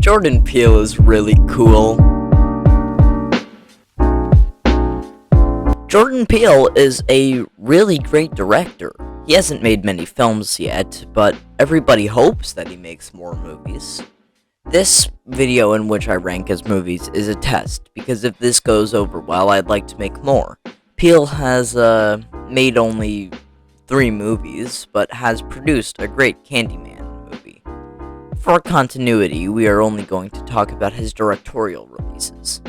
Jordan Peele is really cool. Jordan Peele is a really great director. He hasn't made many films yet, but everybody hopes that he makes more movies. This video in which I rank his movies is a test, because if this goes over well, I'd like to make more. Peele has made only 3 movies, but has produced a great Candyman movie. For continuity, we are only going to talk about his directorial releases.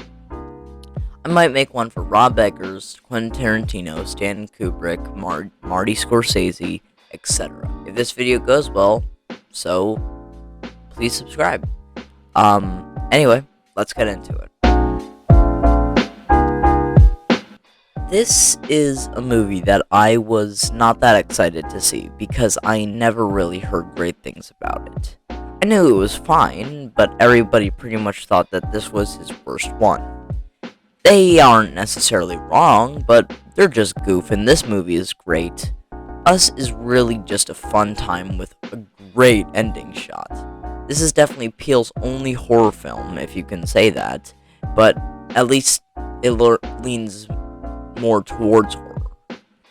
I might make one for Rob Eggers, Quentin Tarantino, Stanley Kubrick, Marty Scorsese, etc. If this video goes well, so please subscribe. Anyway, let's get into it. This is a movie that I was not that excited to see because I never really heard great things about it. I knew it was fine, but everybody pretty much thought that this was his worst one. They aren't necessarily wrong, but they're just goofing. This movie is great. Us is really just a fun time with a great ending shot. This is definitely Peele's only horror film, if you can say that, but at least it leans more towards horror.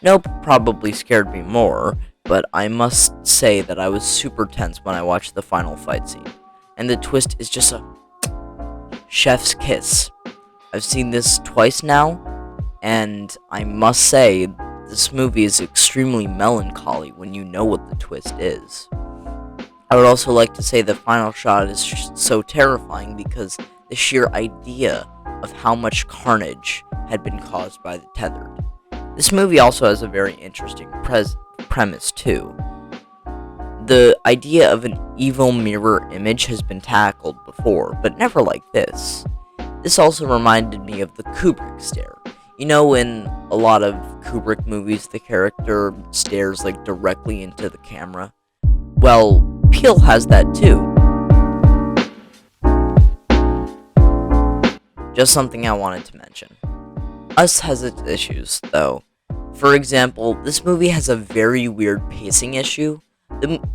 Nope probably scared me more, but I must say that I was super tense when I watched the final fight scene, and the twist is just a chef's kiss. I've seen this twice now, and I must say, this movie is extremely melancholy when you know what the twist is. I would also like to say the final shot is so terrifying because the sheer idea of how much carnage had been caused by the tethered. This movie also has a very interesting premise too. The idea of an evil mirror image has been tackled before, but never like this. This also reminded me of the Kubrick stare. You know, in a lot of Kubrick movies, the character stares like directly into the camera? Well, Peele has that too. Just something I wanted to mention. Us has its issues, though. For example, this movie has a very weird pacing issue.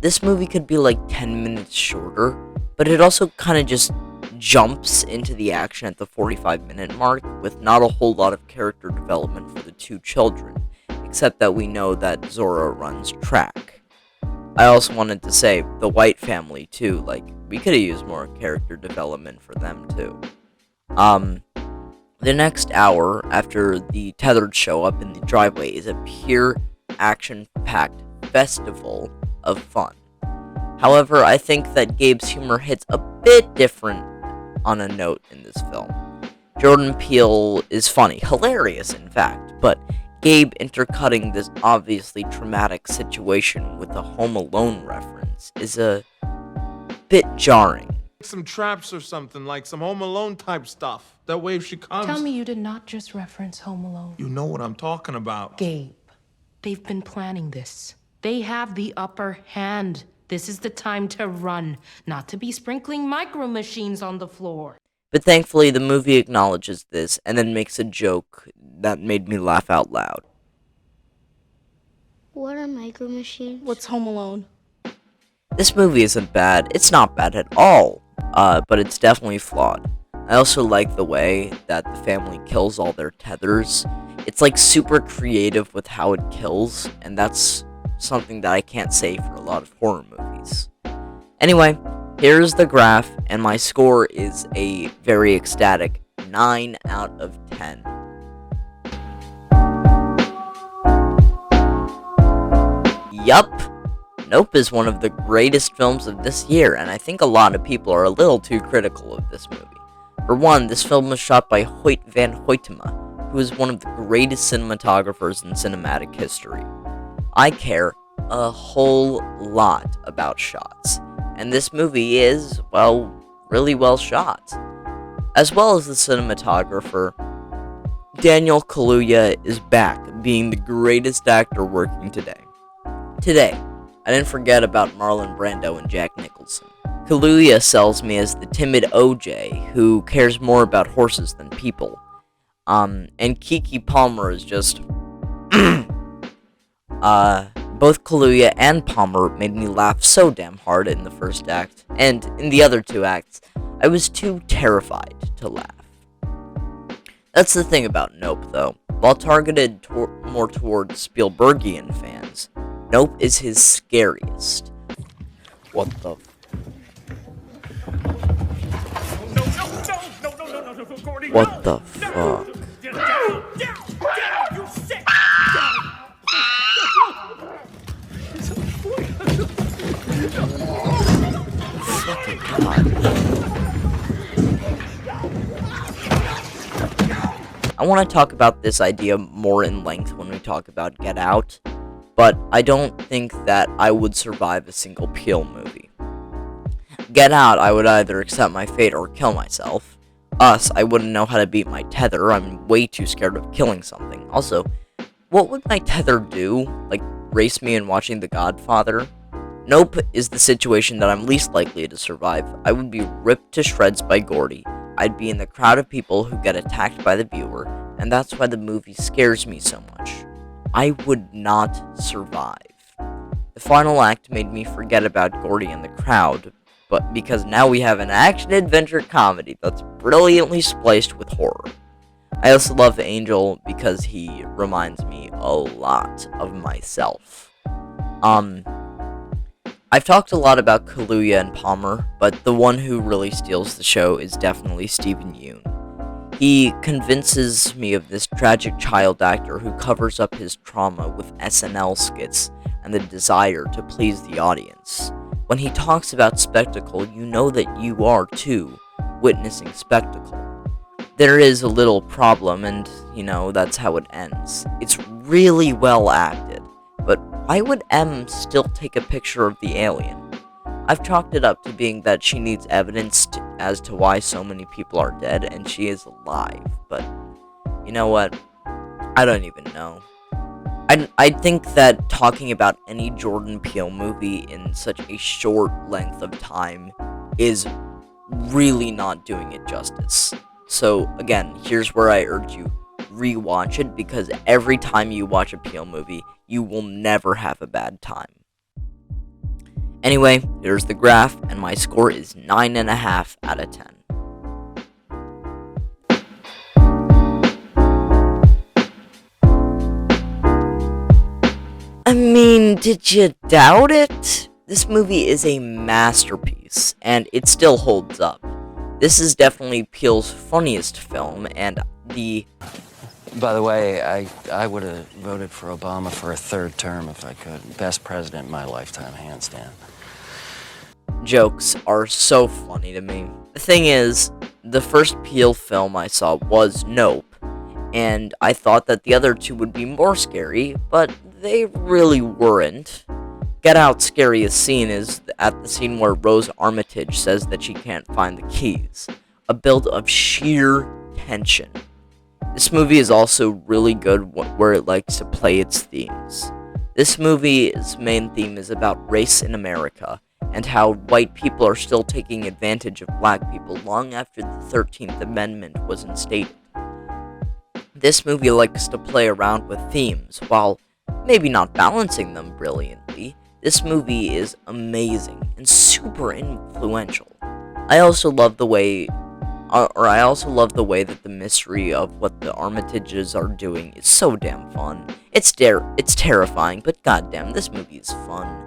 This movie could be like 10 minutes shorter, but it also kind of just jumps into the action at the 45-minute mark with not a whole lot of character development for the 2 children, except that we know that Zora runs track. I also wanted to say the White family too, like we could have used more character development for them too. The next hour after the tethered show up in the driveway is a pure action-packed festival of fun. However, I think that Gabe's humor hits a bit different on a note in this film. Jordan Peele is funny, hilarious in fact, but Gabe intercutting this obviously traumatic situation with a Home Alone reference is a bit jarring. Some traps or something, like some Home Alone type stuff. That way if she comes... Tell me you did not just reference Home Alone. You know what I'm talking about. Gabe, they've been planning this. They have the upper hand. This is the time to run, not to be sprinkling micro machines on the floor. But thankfully, the movie acknowledges this and then makes a joke that made me laugh out loud. What are micro machines? What's Home Alone? This movie isn't bad. It's not bad at all, but it's definitely flawed. I also like the way that the family kills all their tethers. It's like super creative with how it kills, and that's something that I can't say for a lot of horror movies. Anyway, here's the graph, and my score is a very ecstatic 9 out of 10. Yup, Nope is one of the greatest films of this year, and I think a lot of people are a little too critical of this movie. For one, this film was shot by Hoyt van Hoytema, who is one of the greatest cinematographers in cinematic history. I care a whole lot about shots, and this movie is, well, really well shot. As well as the cinematographer, Daniel Kaluuya is back, being the greatest actor working today. Today, I didn't forget about Marlon Brando and Jack Nicholson. Kaluuya sells me as the timid OJ, who cares more about horses than people. And Keke Palmer is just... both Kaluuya and Palmer made me laugh so damn hard in the first act, and in the other 2 acts, I was too terrified to laugh. That's the thing about Nope, though. While targeted more towards Spielbergian fans, Nope is his scariest. What the? What the fuck? Fucking God. I want to talk about this idea more in length when we talk about Get Out, but I don't think that I would survive a single Peele movie. Get Out, I would either accept my fate or kill myself. Us, I wouldn't know how to beat my tether. I'm way too scared of killing something. Also, what would my tether do? Like, race me in watching The Godfather? Nope is the situation that I'm least likely to survive. I would be ripped to shreds by Gordy. I'd be in the crowd of people who get attacked by the viewer, and that's why the movie scares me so much. I would not survive. The final act made me forget about Gordy and the crowd, but because now we have an action-adventure comedy that's brilliantly spliced with horror. I also love Angel because he reminds me a lot of myself. I've talked a lot about Kaluuya and Palmer, but the one who really steals the show is definitely Stephen Yeun. He convinces me of this tragic child actor who covers up his trauma with SNL skits and the desire to please the audience. When he talks about spectacle, you know that you are, too, witnessing spectacle. There is a little problem, and, that's how it ends. It's really well acted, but why would M still take a picture of the alien? I've chalked it up to being that she needs evidence as to why so many people are dead, and she is alive, but you know what? I don't even know. I think that talking about any Jordan Peele movie in such a short length of time is really not doing it justice. So, again, here's where I urge you, rewatch it, because every time you watch a Peele movie, you will never have a bad time. Anyway, here's the graph, and my score is 9.5 out of 10. I mean, did you doubt it? This movie is a masterpiece, and it still holds up. This is definitely Peele's funniest film, and By the way, I would have voted for Obama for a third term if I could. Best president in my lifetime, hands down. Jokes are so funny to me. The thing is, the first Peele film I saw was Nope, and I thought that the other two would be more scary, but they really weren't. Get Out's scariest scene is at the scene where Rose Armitage says that she can't find the keys. A build of sheer tension. This movie is also really good where it likes to play its themes. This movie's main theme is about race in America, and how white people are still taking advantage of black people long after the 13th Amendment was instated. This movie likes to play around with themes, while maybe not balancing them brilliantly. This movie is amazing and super influential. I also love the way that the mystery of what the Armitages are doing is so damn fun. It's terrifying, but goddamn, this movie is fun.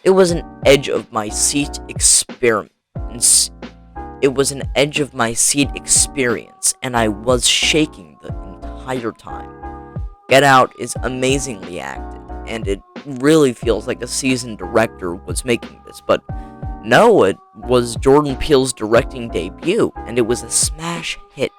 It was an edge of my seat experience. And I was shaking the entire time. Get Out is amazingly acted, and it really feels like a seasoned director was making this, but no, it was Jordan Peele's directing debut, and it was a smash hit.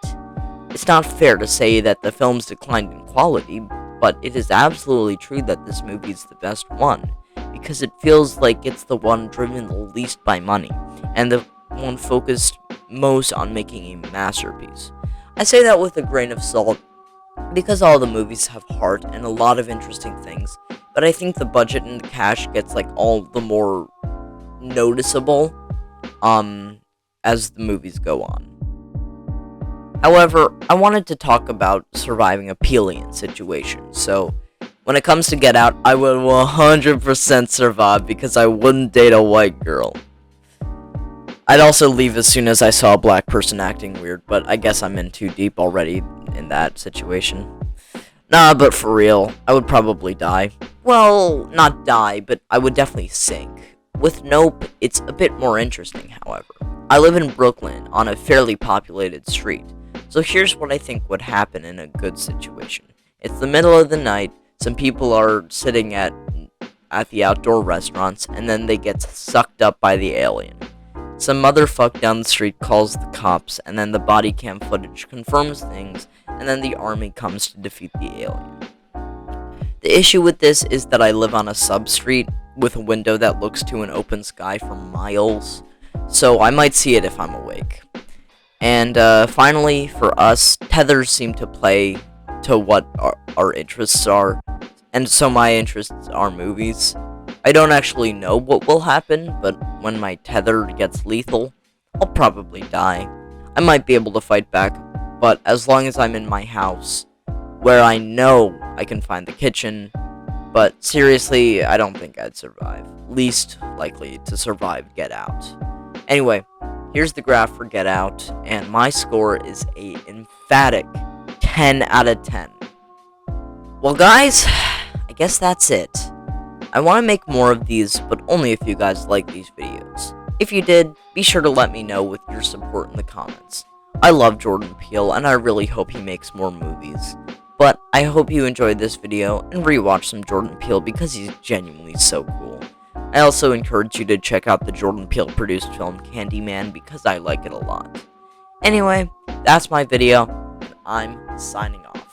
It's not fair to say that the film's declined in quality, but it is absolutely true that this movie is the best one, because it feels like it's the one driven the least by money, and the one focused most on making a masterpiece. I say that with a grain of salt, because all the movies have heart and a lot of interesting things, but I think the budget and the cash gets all the more noticeable as the movies go on. However, I wanted to talk about surviving a Peelean situation, so when it comes to Get Out, I would 100% survive because I wouldn't date a white girl. I'd also leave as soon as I saw a black person acting weird, but I guess I'm in too deep already in that situation. Nah, but for real, I would probably die. Well, not die, but I would definitely sink. With Nope, it's a bit more interesting, however. I live in Brooklyn, on a fairly populated street, so here's what I think would happen in a good situation. It's the middle of the night, some people are sitting at the outdoor restaurants, and then they get sucked up by the alien. Some motherfucker down the street calls the cops, and then the body cam footage confirms things, and then the army comes to defeat the alien. The issue with this is that I live on a sub-street with a window that looks to an open sky for miles, so I might see it if I'm awake. And finally, for us, tethers seem to play to what our interests are, and so my interests are movies. I don't actually know what will happen, but when my tether gets lethal, I'll probably die. I might be able to fight back, but as long as I'm in my house, where I know I can find the kitchen, but seriously, I don't think I'd survive. Least likely to survive Get Out. Anyway, here's the graph for Get Out, and my score is a emphatic 10 out of 10. Well guys, I guess that's it. I want to make more of these, but only if you guys like these videos. If you did, be sure to let me know with your support in the comments. I love Jordan Peele, and I really hope he makes more movies. But I hope you enjoyed this video and rewatch some Jordan Peele because he's genuinely so cool. I also encourage you to check out the Jordan Peele produced film Candyman because I like it a lot. Anyway, that's my video, and I'm signing off.